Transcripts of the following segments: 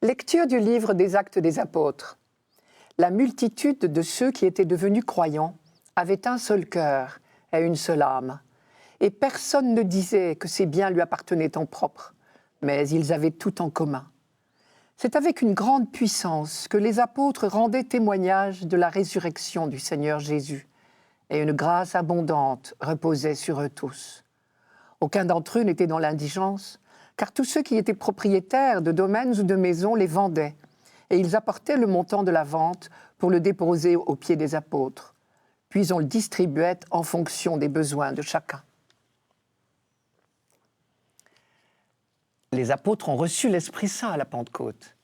Lecture du livre des Actes des Apôtres. La multitude de ceux qui étaient devenus croyants avait un seul cœur et une seule âme. Et personne ne disait que ses biens lui appartenaient en propre, mais ils avaient tout en commun. C'est avec une grande puissance que les apôtres rendaient témoignage de la résurrection du Seigneur Jésus, et une grâce abondante reposait sur eux tous. Aucun d'entre eux n'était dans l'indigence, car tous ceux qui étaient propriétaires de domaines ou de maisons les vendaient, et ils apportaient le montant de la vente pour le déposer aux pieds des apôtres. Puis on le distribuait en fonction des besoins de chacun. Les apôtres ont reçu l'Esprit Saint à la Pentecôte.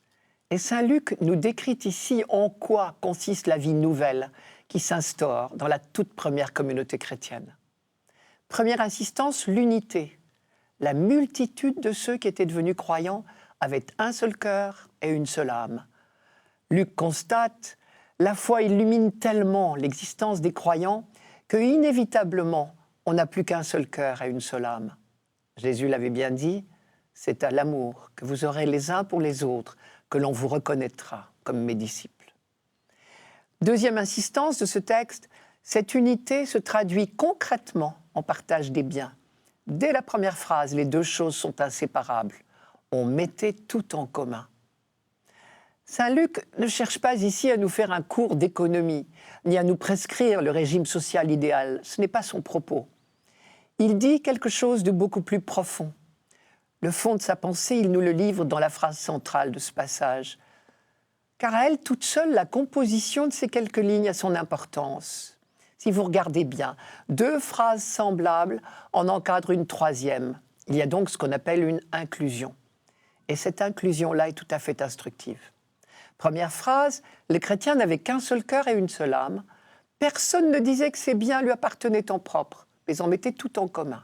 Et saint Luc nous décrit ici en quoi consiste la vie nouvelle qui s'instaure dans la toute première communauté chrétienne. Première insistance, l'unité. La multitude de ceux qui étaient devenus croyants avaient un seul cœur et une seule âme. Luc constate, la foi illumine tellement l'existence des croyants que inévitablement, on n'a plus qu'un seul cœur et une seule âme. Jésus l'avait bien dit, c'est à l'amour que vous aurez les uns pour les autres que l'on vous reconnaîtra comme mes disciples. Deuxième insistance de ce texte, cette unité se traduit concrètement en partage des biens. Dès la première phrase, les deux choses sont inséparables. On mettait tout en commun. Saint Luc ne cherche pas ici à nous faire un cours d'économie, ni à nous prescrire le régime social idéal. Ce n'est pas son propos. Il dit quelque chose de beaucoup plus profond. Le fond de sa pensée, il nous le livre dans la phrase centrale de ce passage. Car à elle, toute seule, la composition de ces quelques lignes a son importance. Si vous regardez bien, deux phrases semblables en encadrent une troisième. Il y a donc ce qu'on appelle une inclusion. Et cette inclusion-là est tout à fait instructive. Première phrase, les chrétiens n'avaient qu'un seul cœur et une seule âme. Personne ne disait que ses biens lui appartenaient en propre, mais en mettaient tout en commun.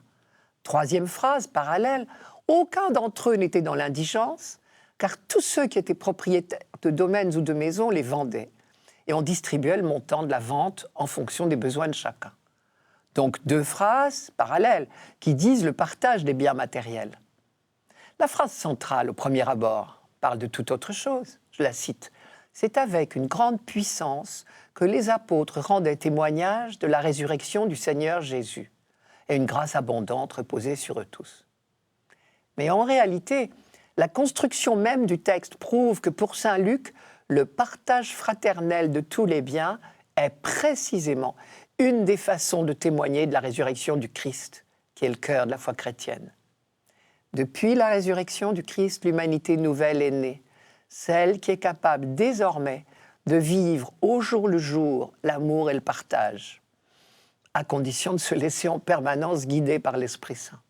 Troisième phrase, parallèle, aucun d'entre eux n'était dans l'indigence, car tous ceux qui étaient propriétaires de domaines ou de maisons les vendaient. Et on distribuait le montant de la vente en fonction des besoins de chacun. Donc deux phrases parallèles qui disent le partage des biens matériels. La phrase centrale au premier abord parle de toute autre chose. Je la cite. C'est avec une grande puissance que les apôtres rendaient témoignage de la résurrection du Seigneur Jésus, et une grâce abondante reposait sur eux tous. Mais en réalité, la construction même du texte prouve que pour saint Luc, le partage fraternel de tous les biens est précisément une des façons de témoigner de la résurrection du Christ, qui est le cœur de la foi chrétienne. Depuis la résurrection du Christ, l'humanité nouvelle est née, celle qui est capable désormais de vivre au jour le jour l'amour et le partage, à condition de se laisser en permanence guider par l'Esprit Saint.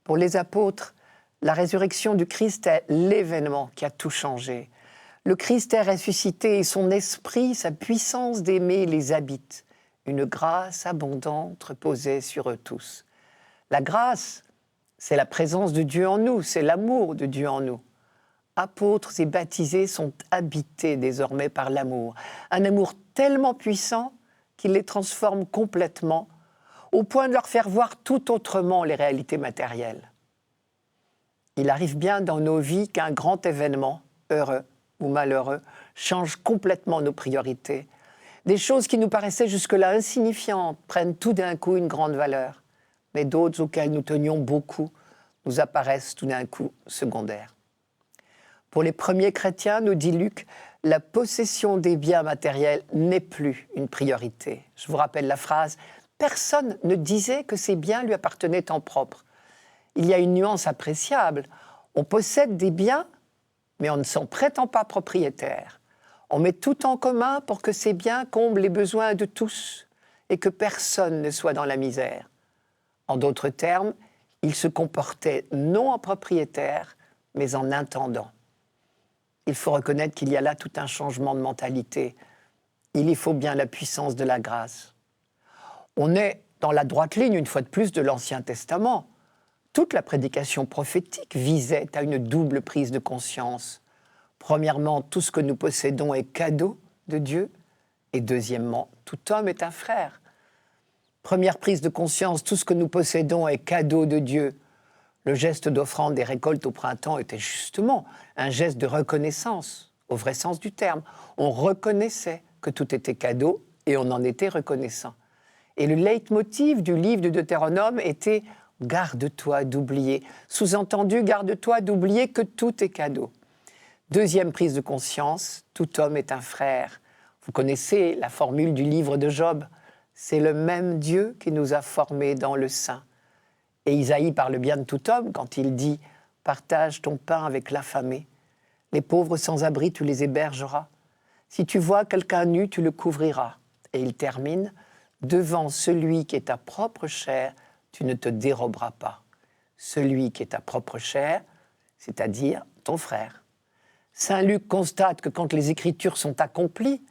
Pour les apôtres, la résurrection du Christ est l'événement qui a tout changé. Le Christ est ressuscité et son esprit, sa puissance d'aimer les habite. Une grâce abondante reposait sur eux tous. La grâce, c'est la présence de Dieu en nous, c'est l'amour de Dieu en nous. Apôtres et baptisés sont habités désormais par l'amour. Un amour tellement puissant qu'il les transforme complètement, au point de leur faire voir tout autrement les réalités matérielles. Il arrive bien dans nos vies qu'un grand événement, heureux ou malheureux, change complètement nos priorités. Des choses qui nous paraissaient jusque-là insignifiantes prennent tout d'un coup une grande valeur, mais d'autres auxquelles nous tenions beaucoup nous apparaissent tout d'un coup secondaires. Pour les premiers chrétiens, nous dit Luc, la possession des biens matériels n'est plus une priorité. Je vous rappelle la phrase « Personne ne disait que ses biens lui appartenaient en propre ». Il y a une nuance appréciable. On possède des biens, mais on ne s'en prétend pas propriétaire. On met tout en commun pour que ces biens comblent les besoins de tous et que personne ne soit dans la misère. En d'autres termes, ils se comportaient non en propriétaire, mais en intendant. Il faut reconnaître qu'il y a là tout un changement de mentalité. Il y faut bien la puissance de la grâce. On est dans la droite ligne, une fois de plus, de l'Ancien Testament. Toute la prédication prophétique visait à une double prise de conscience. Premièrement, tout ce que nous possédons est cadeau de Dieu. Et deuxièmement, tout homme est un frère. Première prise de conscience, tout ce que nous possédons est cadeau de Dieu. Le geste d'offrande des récoltes au printemps était justement un geste de reconnaissance, au vrai sens du terme. On reconnaissait que tout était cadeau et on en était reconnaissant. Et le leitmotiv du livre de Deutéronome était « Garde-toi d'oublier ». Sous-entendu, garde-toi d'oublier que tout est cadeau. Deuxième prise de conscience, tout homme est un frère. Vous connaissez la formule du livre de Job. C'est le même Dieu qui nous a formés dans le sein. Et Isaïe parle bien de tout homme quand il dit « Partage ton pain avec l'affamé. Les pauvres sans abri, tu les hébergeras. Si tu vois quelqu'un nu, tu le couvriras. » Et il termine « Devant celui qui est ta propre chair, tu ne te déroberas pas. » Celui qui est ta propre chair, c'est-à-dire ton frère. Saint Luc constate que quand les Écritures sont accomplies,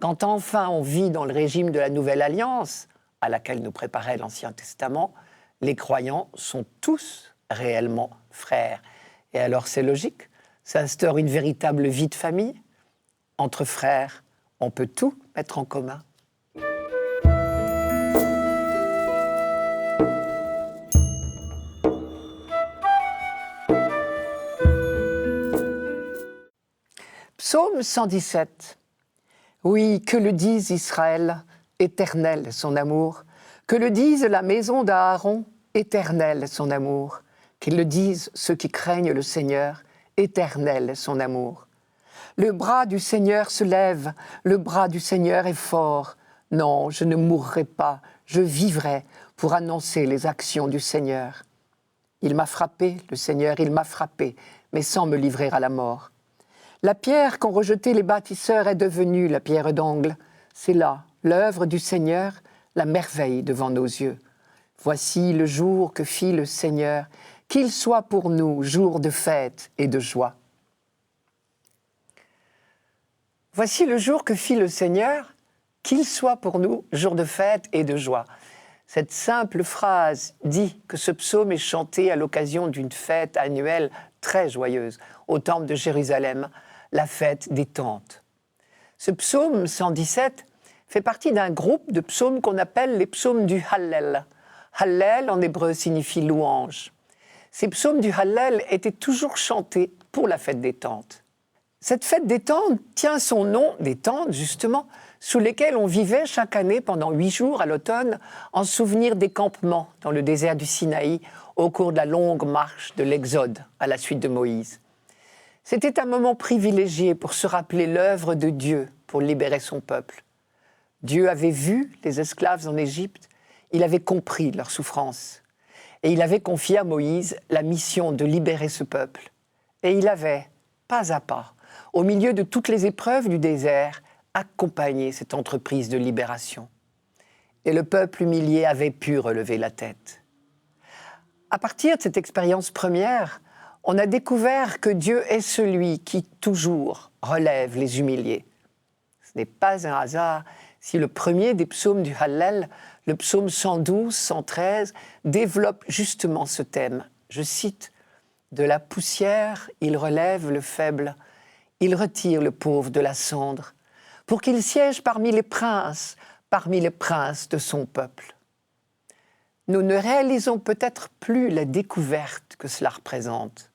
quand enfin on vit dans le régime de la Nouvelle Alliance, à laquelle nous préparait l'Ancien Testament, les croyants sont tous réellement frères. Et alors c'est logique, s'instaure une véritable vie de famille. Entre frères, on peut tout mettre en commun. Psaume 117. Oui, que le dise Israël, éternel son amour. Que le dise la maison d'Aaron, éternel son amour. Qu'ils le disent ceux qui craignent le Seigneur, éternel son amour. Le bras du Seigneur se lève, le bras du Seigneur est fort. Non, je ne mourrai pas, je vivrai pour annoncer les actions du Seigneur. Il m'a frappé, le Seigneur, il m'a frappé, mais sans me livrer à la mort. La pierre qu'ont rejetée les bâtisseurs est devenue la pierre d'angle. C'est là l'œuvre du Seigneur, la merveille devant nos yeux. Voici le jour que fit le Seigneur, qu'il soit pour nous jour de fête et de joie. Voici le jour que fit le Seigneur, qu'il soit pour nous jour de fête et de joie. Cette simple phrase dit que ce psaume est chanté à l'occasion d'une fête annuelle très joyeuse au temple de Jérusalem, la fête des tentes. Ce psaume 117 fait partie d'un groupe de psaumes qu'on appelle les psaumes du Hallel. Hallel en hébreu signifie louange. Ces psaumes du Hallel étaient toujours chantés pour la fête des tentes. Cette fête des tentes tient son nom, des tentes justement, sous lesquelles on vivait chaque année pendant 8 jours à l'automne en souvenir des campements dans le désert du Sinaï au cours de la longue marche de l'Exode à la suite de Moïse. C'était un moment privilégié pour se rappeler l'œuvre de Dieu pour libérer son peuple. Dieu avait vu les esclaves en Égypte, il avait compris leur souffrance et il avait confié à Moïse la mission de libérer ce peuple. Et il avait, pas à pas, au milieu de toutes les épreuves du désert, accompagné cette entreprise de libération. Et le peuple humilié avait pu relever la tête. À partir de cette expérience première, on a découvert que Dieu est celui qui toujours relève les humiliés. Ce n'est pas un hasard si le premier des psaumes du Hallel, le psaume 112, 113, développe justement ce thème. Je cite, « De la poussière, il relève le faible, il retire le pauvre de la cendre, pour qu'il siège parmi les princes de son peuple. » Nous ne réalisons peut-être plus la découverte que cela représente.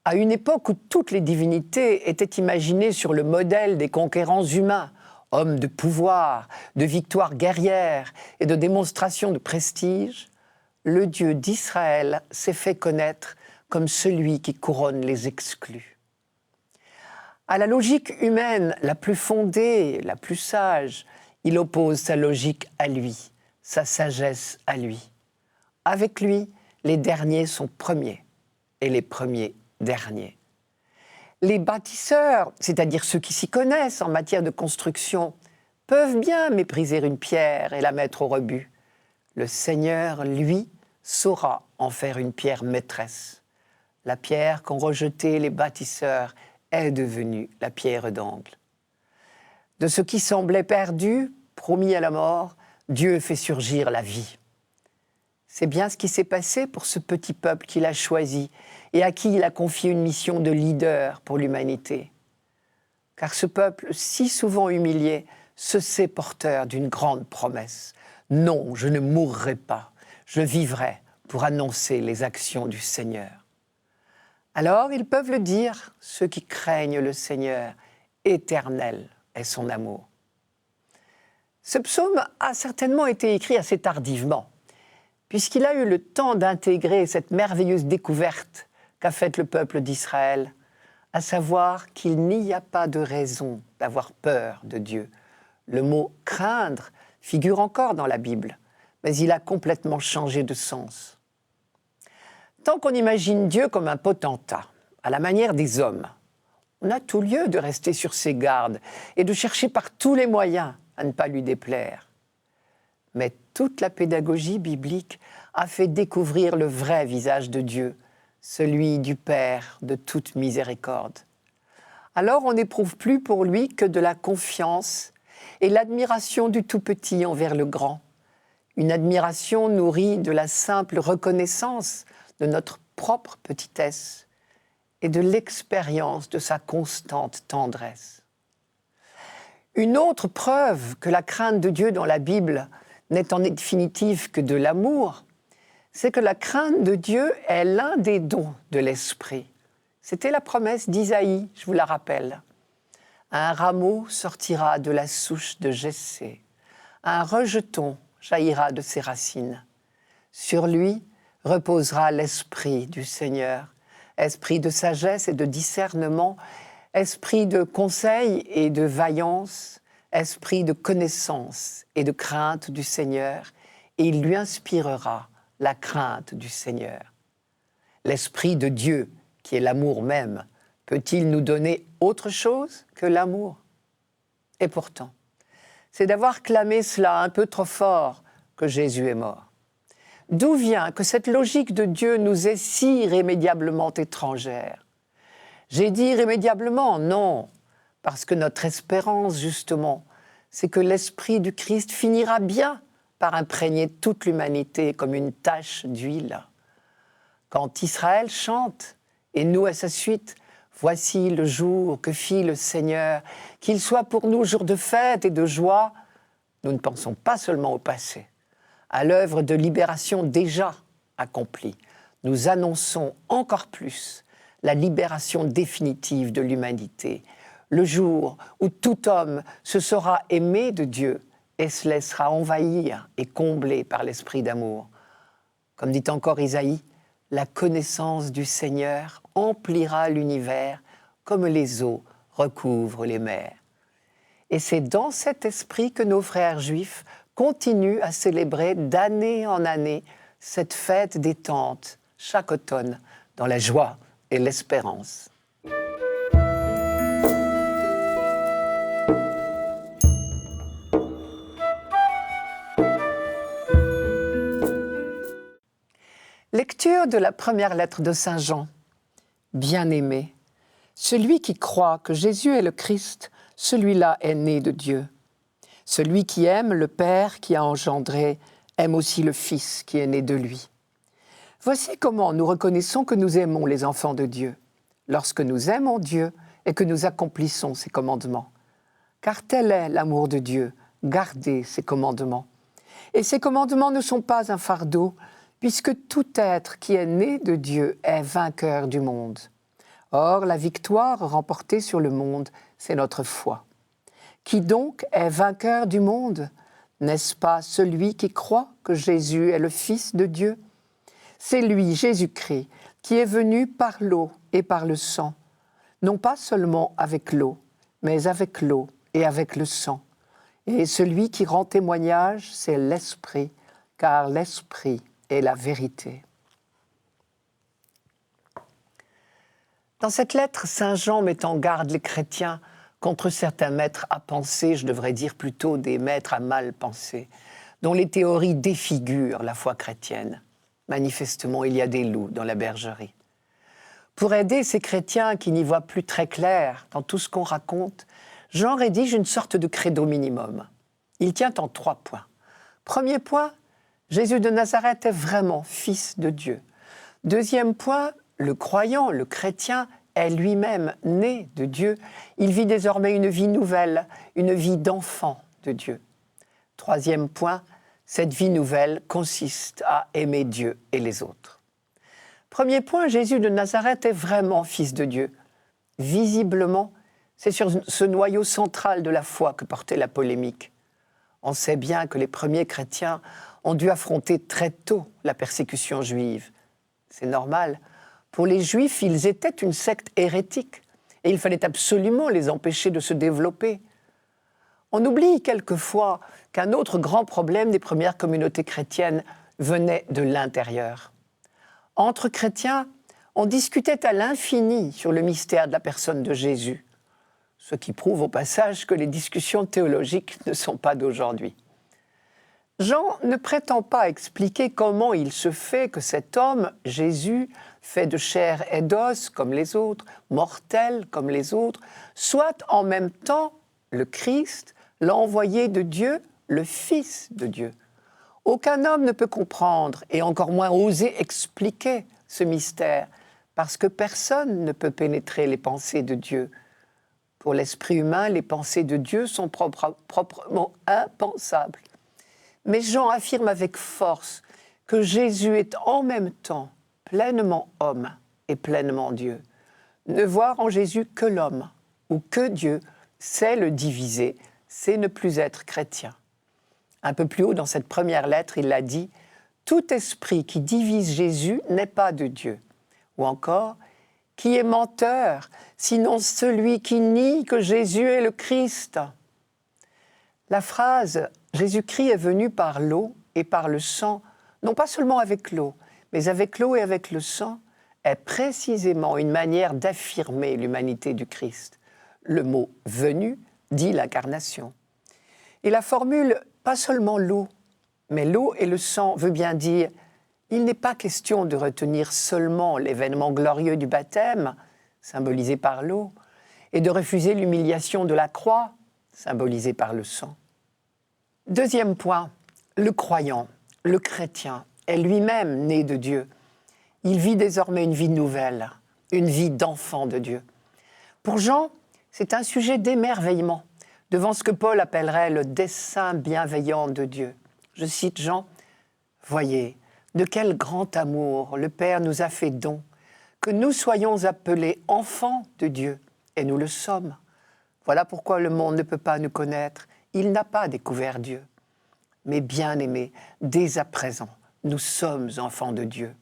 À une époque où toutes les divinités étaient imaginées sur le modèle des conquérants humains, hommes de pouvoir, de victoires guerrières et de démonstrations de prestige, le Dieu d'Israël s'est fait connaître comme celui qui couronne les exclus. À la logique humaine la plus fondée, la plus sage, il oppose sa logique à lui, sa sagesse à lui. Avec lui, les derniers sont premiers et les premiers derniers. Les bâtisseurs, c'est-à-dire ceux qui s'y connaissent en matière de construction, peuvent bien mépriser une pierre et la mettre au rebut. Le Seigneur, lui, saura en faire une pierre maîtresse. La pierre qu'ont rejetée les bâtisseurs est devenue la pierre d'angle. De ce qui semblait perdu, promis à la mort, Dieu fait surgir la vie. C'est bien ce qui s'est passé pour ce petit peuple qu'il a choisi et à qui il a confié une mission de leader pour l'humanité. Car ce peuple, si souvent humilié, se sait porteur d'une grande promesse. Non, je ne mourrai pas, je vivrai pour annoncer les actions du Seigneur. Alors ils peuvent le dire, ceux qui craignent le Seigneur, éternel est son amour. Ce psaume a certainement été écrit assez tardivement, puisqu'il a eu le temps d'intégrer cette merveilleuse découverte qu'a faite le peuple d'Israël, à savoir qu'il n'y a pas de raison d'avoir peur de Dieu. Le mot « craindre » figure encore dans la Bible, mais il a complètement changé de sens. Tant qu'on imagine Dieu comme un potentat, à la manière des hommes, on a tout lieu de rester sur ses gardes et de chercher par tous les moyens à ne pas lui déplaire. Mais toute la pédagogie biblique a fait découvrir le vrai visage de Dieu, celui du Père de toute miséricorde. Alors on n'éprouve plus pour lui que de la confiance et l'admiration du tout-petit envers le grand. Une admiration nourrie de la simple reconnaissance de notre propre petitesse et de l'expérience de sa constante tendresse. Une autre preuve que la crainte de Dieu dans la Bible n'est en définitive que de l'amour, c'est que la crainte de Dieu est l'un des dons de l'Esprit. C'était la promesse d'Isaïe, je vous la rappelle. Un rameau sortira de la souche de Jessé, un rejeton jaillira de ses racines. Sur lui reposera l'Esprit du Seigneur, esprit de sagesse et de discernement, esprit de conseil et de vaillance, esprit de connaissance et de crainte du Seigneur, et il lui inspirera la crainte du Seigneur. L'Esprit de Dieu, qui est l'amour même, peut-il nous donner autre chose que l'amour? Et pourtant, c'est d'avoir clamé cela un peu trop fort que Jésus est mort. D'où vient que cette logique de Dieu nous est si irrémédiablement étrangère? J'ai dit irrémédiablement, non, parce que notre espérance, justement, c'est que l'Esprit du Christ finira bien par imprégner toute l'humanité comme une tache d'huile. Quand Israël chante, et nous à sa suite, « Voici le jour que fit le Seigneur, qu'il soit pour nous jour de fête et de joie », nous ne pensons pas seulement au passé, à l'œuvre de libération déjà accomplie. Nous annonçons encore plus la libération définitive de l'humanité, le jour où tout homme se saura aimé de Dieu et se laissera envahir et combler par l'esprit d'amour. Comme dit encore Isaïe, la connaissance du Seigneur emplira l'univers comme les eaux recouvrent les mers. Et c'est dans cet esprit que nos frères juifs continuent à célébrer d'année en année cette fête des tentes, chaque automne, dans la joie et l'espérance. Lecture de la première lettre de Saint Jean. Bien-aimé, celui qui croit que Jésus est le Christ, celui-là est né de Dieu. Celui qui aime le Père qui a engendré, aime aussi le Fils qui est né de lui. Voici comment nous reconnaissons que nous aimons les enfants de Dieu, lorsque nous aimons Dieu et que nous accomplissons ses commandements. Car tel est l'amour de Dieu, garder ses commandements. Et ces commandements ne sont pas un fardeau, puisque tout être qui est né de Dieu est vainqueur du monde. Or, la victoire remportée sur le monde, c'est notre foi. Qui donc est vainqueur du monde? N'est-ce pas celui qui croit que Jésus est le Fils de Dieu? C'est lui, Jésus-Christ, qui est venu par l'eau et par le sang, non pas seulement avec l'eau, mais avec l'eau et avec le sang. Et celui qui rend témoignage, c'est l'Esprit, car l'Esprit est la vérité. Dans cette lettre, Saint Jean met en garde les chrétiens contre certains maîtres à penser, je devrais dire plutôt des maîtres à mal penser, dont les théories défigurent la foi chrétienne. Manifestement, il y a des loups dans la bergerie. Pour aider ces chrétiens qui n'y voient plus très clair dans tout ce qu'on raconte, Jean rédige une sorte de credo minimum. Il tient en 3 points. Premier point, Jésus de Nazareth est vraiment fils de Dieu. Deuxième point, le croyant, le chrétien, est lui-même né de Dieu. Il vit désormais une vie nouvelle, une vie d'enfant de Dieu. Troisième point, Cette vie nouvelle consiste à aimer Dieu et les autres. Premier point, Jésus de Nazareth est vraiment fils de Dieu. Visiblement, c'est sur ce noyau central de la foi que portait la polémique. On sait bien que les premiers chrétiens ont dû affronter très tôt la persécution juive. C'est normal. Pour les Juifs, ils étaient une secte hérétique et il fallait absolument les empêcher de se développer. On oublie quelquefois qu'un autre grand problème des premières communautés chrétiennes venait de l'intérieur. Entre chrétiens, on discutait à l'infini sur le mystère de la personne de Jésus, ce qui prouve au passage que les discussions théologiques ne sont pas d'aujourd'hui. Jean ne prétend pas expliquer comment il se fait que cet homme, Jésus, fait de chair et d'os comme les autres, mortel comme les autres, soit en même temps le Christ, l'envoyé de Dieu, le Fils de Dieu. Aucun homme ne peut comprendre et encore moins oser expliquer ce mystère parce que personne ne peut pénétrer les pensées de Dieu. Pour l'esprit humain, les pensées de Dieu sont proprement impensables. Mais Jean affirme avec force que Jésus est en même temps pleinement homme et pleinement Dieu. Ne voir en Jésus que l'homme ou que Dieu, c'est le diviser, c'est ne plus être chrétien. Un peu plus haut dans cette première lettre, il l'a dit, « Tout esprit qui divise Jésus n'est pas de Dieu. » Ou encore, « Qui est menteur, sinon celui qui nie que Jésus est le Christ ?» La phrase « Jésus-Christ est venu par l'eau et par le sang », non pas seulement avec l'eau, mais avec l'eau et avec le sang, est précisément une manière d'affirmer l'humanité du Christ. Le mot « venu » dit l'incarnation. Et la formule « pas seulement l'eau, mais l'eau et le sang » veut bien dire « il n'est pas question de retenir seulement l'événement glorieux du baptême, symbolisé par l'eau, et de refuser l'humiliation de la croix, symbolisée par le sang. » Deuxième point, le croyant, le chrétien, est lui-même né de Dieu. Il vit désormais une vie nouvelle, une vie d'enfant de Dieu. Pour Jean, c'est un sujet d'émerveillement devant ce que Paul appellerait le dessein bienveillant de Dieu. Je cite Jean, « Voyez, de quel grand amour le Père nous a fait don, que nous soyons appelés enfants de Dieu, et nous le sommes. Voilà pourquoi le monde ne peut pas nous connaître, il n'a pas découvert Dieu. Mais bien-aimés, dès à présent, nous sommes enfants de Dieu.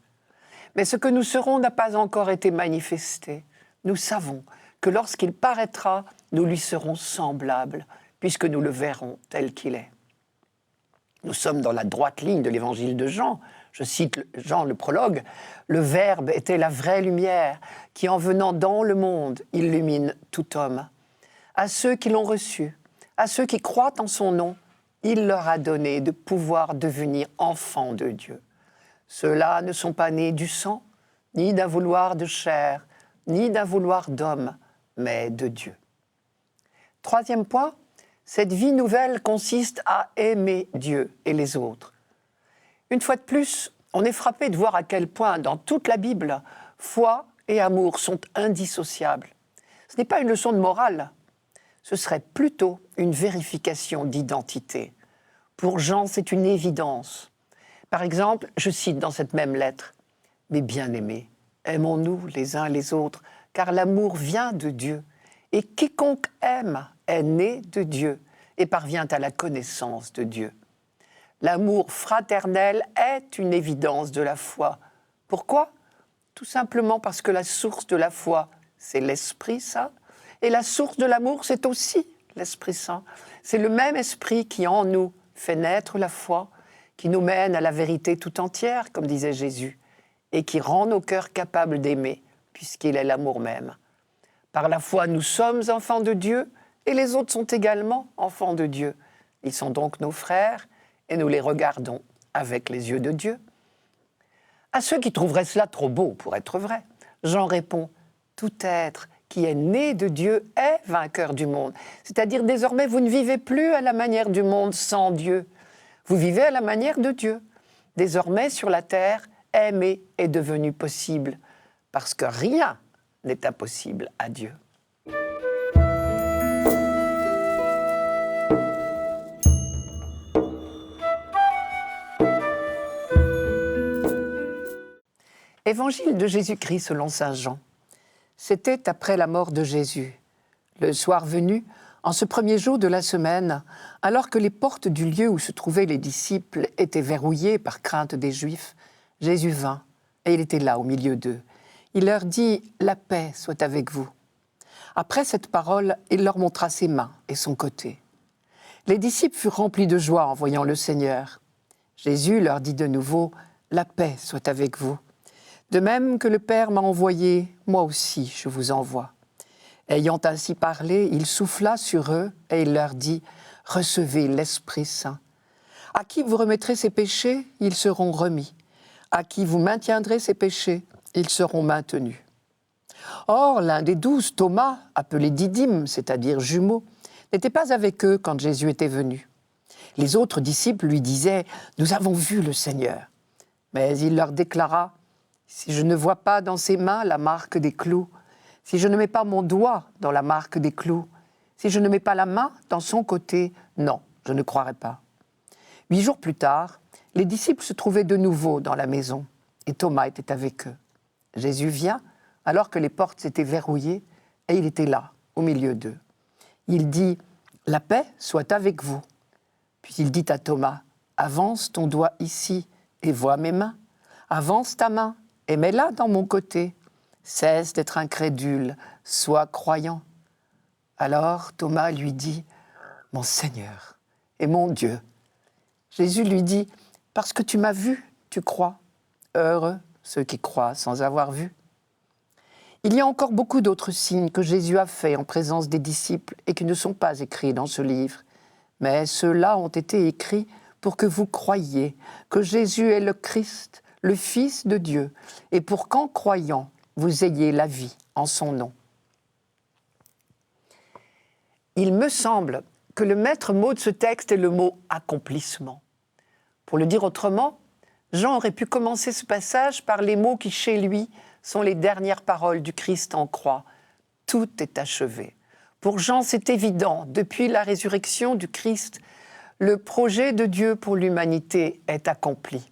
Mais ce que nous serons n'a pas encore été manifesté. Nous savons que lorsqu'il paraîtra, nous lui serons semblables, puisque nous le verrons tel qu'il est. » Nous sommes dans la droite ligne de l'évangile de Jean. Je cite Jean le prologue, « Le Verbe était la vraie lumière, qui en venant dans le monde, illumine tout homme. À ceux qui l'ont reçu, à ceux qui croient en son nom, il leur a donné de pouvoir devenir enfants de Dieu. Ceux-là ne sont pas nés du sang, ni d'un vouloir de chair, ni d'un vouloir d'homme, mais de Dieu. » Troisième point, cette vie nouvelle consiste à aimer Dieu et les autres. Une fois de plus, on est frappé de voir à quel point, dans toute la Bible, foi et amour sont indissociables. Ce n'est pas une leçon de morale, ce serait plutôt une vérification d'identité. Pour Jean, c'est une évidence. Par exemple, je cite dans cette même lettre, « Mes bien-aimés, aimons-nous les uns les autres, car l'amour vient de Dieu, et quiconque aime est né de Dieu et parvient à la connaissance de Dieu. » L'amour fraternel est une évidence de la foi. Pourquoi ? Tout simplement parce que la source de la foi, c'est l'Esprit Saint, et la source de l'amour, c'est aussi l'Esprit Saint. C'est le même Esprit qui, en nous, fait naître la foi, qui nous mène à la vérité tout entière, comme disait Jésus, et qui rend nos cœurs capables d'aimer, puisqu'il est l'amour même. Par la foi, nous sommes enfants de Dieu, et les autres sont également enfants de Dieu. Ils sont donc nos frères, et nous les regardons avec les yeux de Dieu. À ceux qui trouveraient cela trop beau pour être vrai, Jean répond « Tout être qui est né de Dieu est vainqueur du monde. » C'est-à-dire désormais, vous ne vivez plus à la manière du monde sans Dieu. Vous vivez à la manière de Dieu. Désormais, sur la terre, aimer est devenu possible, parce que rien n'est impossible à Dieu. Évangile de Jésus-Christ selon saint Jean. C'était après la mort de Jésus. Le soir venu, en ce premier jour de la semaine, alors que les portes du lieu où se trouvaient les disciples étaient verrouillées par crainte des Juifs, Jésus vint, et il était là au milieu d'eux. Il leur dit « La paix soit avec vous ». Après cette parole, il leur montra ses mains et son côté. Les disciples furent remplis de joie en voyant le Seigneur. Jésus leur dit de nouveau « La paix soit avec vous ». De même que le Père m'a envoyé, moi aussi je vous envoie. Ayant ainsi parlé, il souffla sur eux et il leur dit « Recevez l'Esprit Saint. À qui vous remettrez ses péchés, ils seront remis. À qui vous maintiendrez ses péchés, ils seront maintenus. » Or, l'un des 12, Thomas, appelé Didyme, c'est-à-dire jumeau, n'était pas avec eux quand Jésus était venu. Les autres disciples lui disaient « Nous avons vu le Seigneur. » Mais il leur déclara « Si je ne vois pas dans ses mains la marque des clous, si je ne mets pas mon doigt dans la marque des clous, si je ne mets pas la main dans son côté, non, je ne croirai pas. » 8 jours plus tard, les disciples se trouvaient de nouveau dans la maison et Thomas était avec eux. Jésus vient alors que les portes s'étaient verrouillées et il était là, au milieu d'eux. Il dit « La paix soit avec vous. » Puis il dit à Thomas « Avance ton doigt ici et vois mes mains. Avance ta main et mets-la dans mon côté. Cesse d'être incrédule, sois croyant. » Alors Thomas lui dit « Mon Seigneur et mon Dieu. » Jésus lui dit « Parce que tu m'as vu, tu crois. Heureux ceux qui croient sans avoir vu. » Il y a encore beaucoup d'autres signes que Jésus a faits en présence des disciples et qui ne sont pas écrits dans ce livre. Mais ceux-là ont été écrits pour que vous croyiez que Jésus est le Christ, le Fils de Dieu, et pour qu'en croyant, vous ayez la vie en son nom. Il me semble que le maître mot de ce texte est le mot « accomplissement ». Pour le dire autrement, Jean aurait pu commencer ce passage par les mots qui, chez lui, sont les dernières paroles du Christ en croix. Tout est achevé. Pour Jean, c'est évident, depuis la résurrection du Christ, le projet de Dieu pour l'humanité est accompli.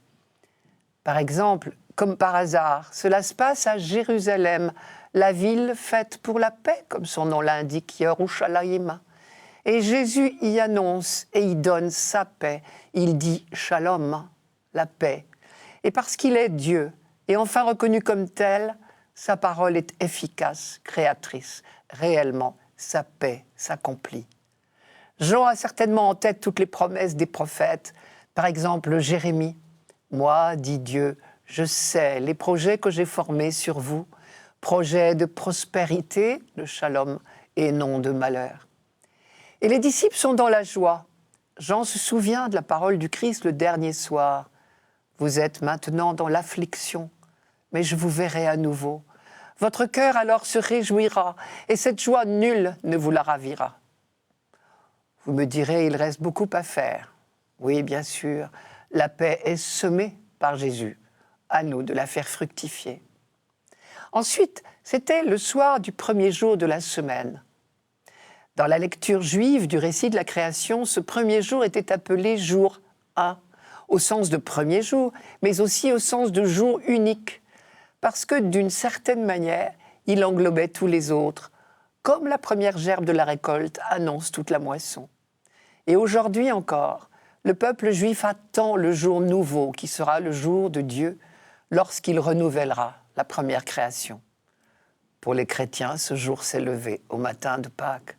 Par exemple, comme par hasard, cela se passe à Jérusalem, la ville faite pour la paix, comme son nom l'indique, Yerushalayim. Et Jésus y annonce et y donne sa paix. Il dit « Shalom », la paix. Et parce qu'il est Dieu, et enfin reconnu comme tel, sa parole est efficace, créatrice. Réellement, sa paix s'accomplit. Jean a certainement en tête toutes les promesses des prophètes. Par exemple, Jérémie. « Moi, dit Dieu, je sais les projets que j'ai formés sur vous, projets de prospérité, de shalom, et non de malheur. » Et les disciples sont dans la joie. Jean se souvient de la parole du Christ le dernier soir. « Vous êtes maintenant dans l'affliction, mais je vous verrai à nouveau. Votre cœur alors se réjouira, et cette joie nulle ne vous la ravira. » Vous me direz, il reste beaucoup à faire. Oui, bien sûr, la paix est semée par Jésus. À nous de la faire fructifier. Ensuite, c'était le soir du premier jour de la semaine. Dans la lecture juive du récit de la création, ce premier jour était appelé jour 1, au sens de premier jour, mais aussi au sens de jour unique, parce que d'une certaine manière, il englobait tous les autres, comme la première gerbe de la récolte annonce toute la moisson. Et aujourd'hui encore, le peuple juif attend le jour nouveau qui sera le jour de Dieu lorsqu'il renouvellera la première création. Pour les chrétiens, ce jour s'est levé au matin de Pâques.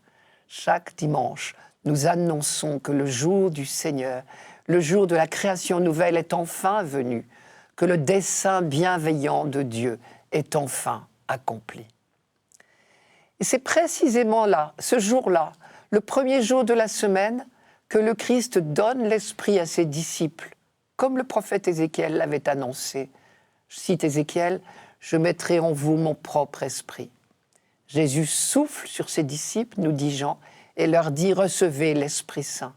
Chaque dimanche, nous annonçons que le jour du Seigneur, le jour de la création nouvelle est enfin venu, que le dessein bienveillant de Dieu est enfin accompli. Et c'est précisément là, ce jour-là, le premier jour de la semaine, que le Christ donne l'Esprit à ses disciples, comme le prophète Ézéchiel l'avait annoncé. Je cite Ézéchiel, « Je mettrai en vous mon propre esprit ». Jésus souffle sur ses disciples, nous dit Jean, et leur dit « Recevez l'Esprit Saint ».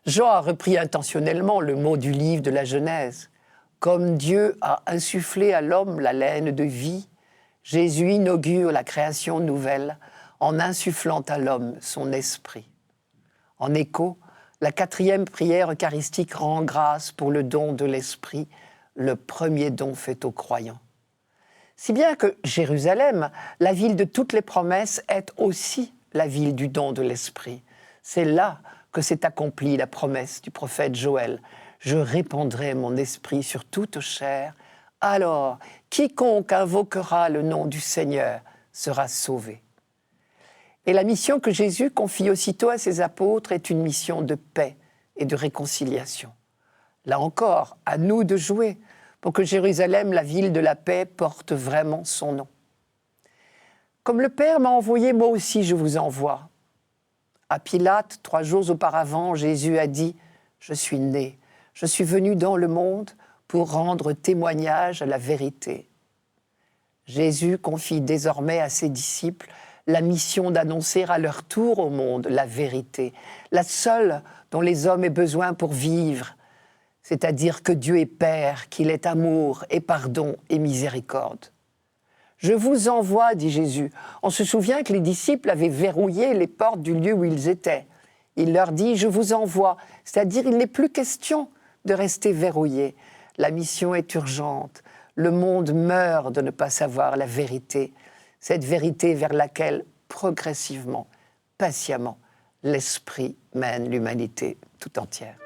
Jean a repris intentionnellement le mot du livre de la Genèse. Comme Dieu a insufflé à l'homme l'haleine de vie, Jésus inaugure la création nouvelle en insufflant à l'homme son esprit. En écho, la 4e prière eucharistique rend grâce pour le don de l'esprit, le premier don fait aux croyants. Si bien que Jérusalem, la ville de toutes les promesses, est aussi la ville du don de l'Esprit. C'est là que s'est accomplie la promesse du prophète Joël. « Je répandrai mon esprit sur toute chair, alors quiconque invoquera le nom du Seigneur sera sauvé. » Et la mission que Jésus confie aussitôt à ses apôtres est une mission de paix et de réconciliation. Là encore, à nous de jouer pour que Jérusalem, la ville de la paix, porte vraiment son nom. Comme le Père m'a envoyé, moi aussi je vous envoie. À Pilate, 3 jours auparavant, Jésus a dit « Je suis né, je suis venu dans le monde pour rendre témoignage à la vérité. » Jésus confie désormais à ses disciples la mission d'annoncer à leur tour au monde la vérité, la seule dont les hommes aient besoin pour vivre, c'est-à-dire que Dieu est Père, qu'il est amour et pardon et miséricorde. « Je vous envoie, dit Jésus. » On se souvient que les disciples avaient verrouillé les portes du lieu où ils étaient. Il leur dit « Je vous envoie », c'est-à-dire il n'est plus question de rester verrouillés. La mission est urgente. Le monde meurt de ne pas savoir la vérité, cette vérité vers laquelle, progressivement, patiemment, l'Esprit mène l'humanité tout entière.